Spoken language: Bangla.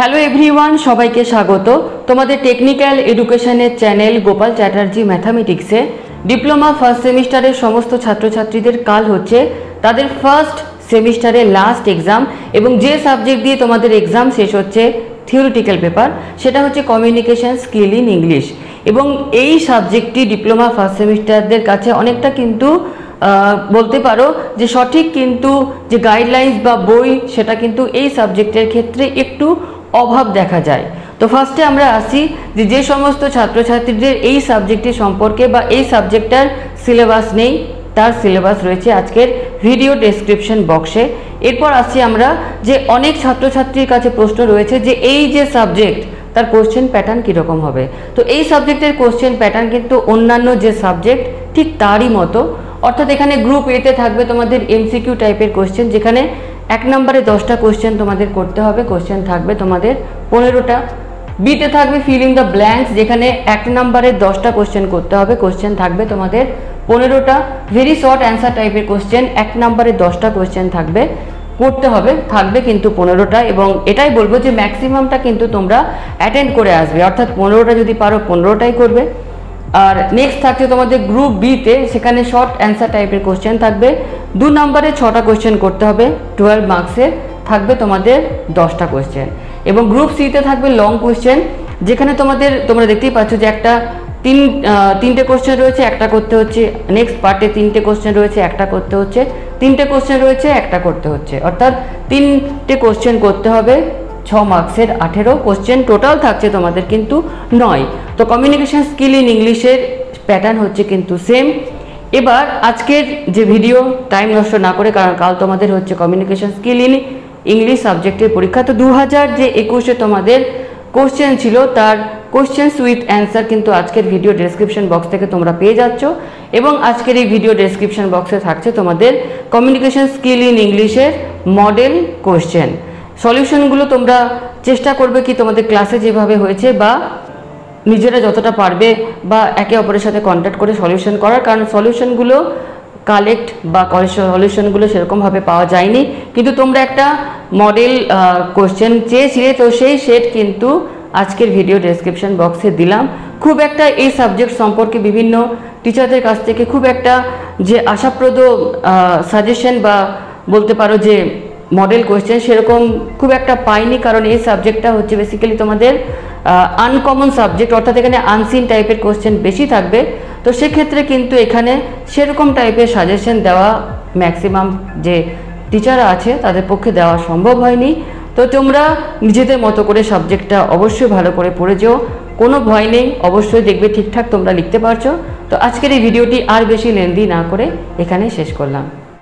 হ্যালো এভরিওয়ান, সবাইকে স্বাগত তোমাদের টেকনিক্যাল এডুকেশনের চ্যানেল গোপাল চ্যাটার্জি ম্যাথামেটিক্সে। ডিপ্লোমা ফার্স্ট সেমিস্টারের সমস্ত ছাত্রছাত্রীদের কাল হচ্ছে তাদের ফার্স্ট সেমিস্টারের লাস্ট এক্সাম, এবং যে সাবজেক্ট দিয়ে তোমাদের এক্সাম শেষ হচ্ছে থিওরিটিক্যাল পেপার, সেটা হচ্ছে কমিউনিকেশন স্কিল ইন ইংলিশ। এবং এই সাবজেক্টটি ডিপ্লোমা ফার্স্ট সেমিস্টারদের কাছে অনেকটা কিন্তু বলতে পারো যে সঠিক, কিন্তু যে গাইডলাইন্স বা বই সেটা কিন্তু এই সাবজেক্টের ক্ষেত্রে একটু অভাব দেখা যায়। তো ফার্স্টে আমরা আসি যে সমস্ত ছাত্রছাত্রীদের এই সাবজেক্টটি সম্পর্কে বা এই সাবজেক্টটার সিলেবাস নেই, তার সিলেবাস রয়েছে আজকের ভিডিও ডেসক্রিপশন বক্সে। এরপর আসছি আমরা যে অনেক ছাত্রছাত্রীর কাছে প্রশ্ন রয়েছে যে এই যে সাবজেক্ট তার কোশ্চেন প্যাটার্ন কীরকম হবে। তো এই সাবজেক্টের কোশ্চেন প্যাটার্ন কিন্তু অন্যান্য যে সাবজেক্ট ঠিক তারই মতো, অর্থাৎ এখানে গ্রুপ এতে থাকবে তোমাদের এমসিকিউ টাইপের কোশ্চেন, যেখানে 1 নম্বরে 10টা কোশ্চেন তোমাদের করতে হবে, কোশ্চেন থাকবে তোমাদের 15টা। বিতে থাকবে ফিল ইন দ্য ব্ল্যাঙ্কস, যেখানে 1 নম্বরে 10টা কোশ্চেন করতে হবে, কোশ্চেন থাকবে তোমাদের 15টা। ভেরি শর্ট অ্যান্সার টাইপের কোশ্চেন, 1 নম্বরে 10টা কোশ্চেন থাকবে, করতে হবে, থাকবে কিন্তু 15টা। এবং এটাই বলবো যে ম্যাক্সিমামটা কিন্তু তোমরা অ্যাটেন্ড করে আসবে, অর্থাৎ 15টা যদি পারো 15টাই করবে। আর নেক্সট থাকছে তোমাদের গ্রুপ বিতে, সেখানে শর্ট অ্যান্সার টাইপের কোশ্চেন থাকবে, 2 নম্বরে 6টা কোশ্চেন করতে হবে, 12 মার্কসের থাকবে তোমাদের 10টা কোশ্চেন। এবং গ্রুপ সিতে থাকবে লং কোশ্চেন, যেখানে তোমরা দেখতেই পাচ্ছ যে তিনটে কোশ্চেন রয়েছে, একটা করতে হচ্ছে। নেক্সট পার্টে 3টে কোশ্চেন রয়েছে, একটা করতে হচ্ছে। 3টে কোশ্চেন রয়েছে, একটা করতে হচ্ছে, অর্থাৎ 3টে কোশ্চেন করতে হবে, 6 মার্কসের 18 কোশ্চেন টোটাল থাকছে তোমাদের কিন্তু 9। তো কমিউনিকেশন স্কিল ইন ইংলিশের প্যাটার্ন হচ্ছে কিন্তু সেম। এবার আজকের যে ভিডিও, টাইম নষ্ট না করে, কারণ কাল তোমাদের হচ্ছে কমিউনিকেশন স্কিল ইন ইংলিশ সাবজেক্টের পরীক্ষা। তো 2021-এ তোমাদের কোশ্চেন ছিল, তার কোশ্চেন্স উইথ অ্যান্সার কিন্তু আজকের ভিডিও ডেসক্রিপশন বক্স থেকে তোমরা পেয়ে যাচ্ছ। এবং আজকের এই ভিডিও ডেসক্রিপশন বক্সে থাকছে তোমাদের কমিউনিকেশন স্কিল ইন ইংলিশের মডেল কোশ্চেন। সলিউশনগুলো তোমরা চেষ্টা করবে কি তোমাদের ক্লাসে যেভাবে হয়েছে বা নিজেরা যতটা পারবে বা একে অপরের সাথে কন্ট্যাক্ট করে সলিউশন করার, কারণ সলিউশনগুলো কালেক্ট বা সলিউশনগুলো সেরকমভাবে পাওয়া যায়নি, কিন্তু তোমরা একটা মডেল কোশ্চেন চেয়েছিলে, তো সেই সেট কিন্তু আজকের ভিডিও ডেসক্রিপশন বক্সে দিলাম। খুব একটা এই সাবজেক্ট সম্পর্কে বিভিন্ন টিচারদের কাছ থেকে খুব একটা যে আশাপ্রদ সাজেশন বা বলতে পারো যে মডেল কোশ্চেন সেরকম খুব একটা পাইনি, কারণ এই সাবজেক্টটা হচ্ছে বেসিক্যালি তোমাদের আনকমন সাবজেক্ট, অর্থাৎ এখানে আনসিন টাইপের কোশ্চেন বেশি থাকবে। তো সেক্ষেত্রে কিন্তু এখানে সেরকম টাইপের সাজেশন দেওয়া ম্যাক্সিমাম যে টিচাররা আছে তাদের পক্ষে দেওয়া সম্ভব হয়নি। তো তোমরা নিজেদের মতো করে সাবজেক্টটা অবশ্যই ভালো করে পড়ে যেও, কোনো ভয় নেই, অবশ্যই দেখবে ঠিকঠাক তোমরা লিখতে পারছো। তো আজকের এই ভিডিওটি আর বেশি লেন্দি না করে এখানেই শেষ করলাম।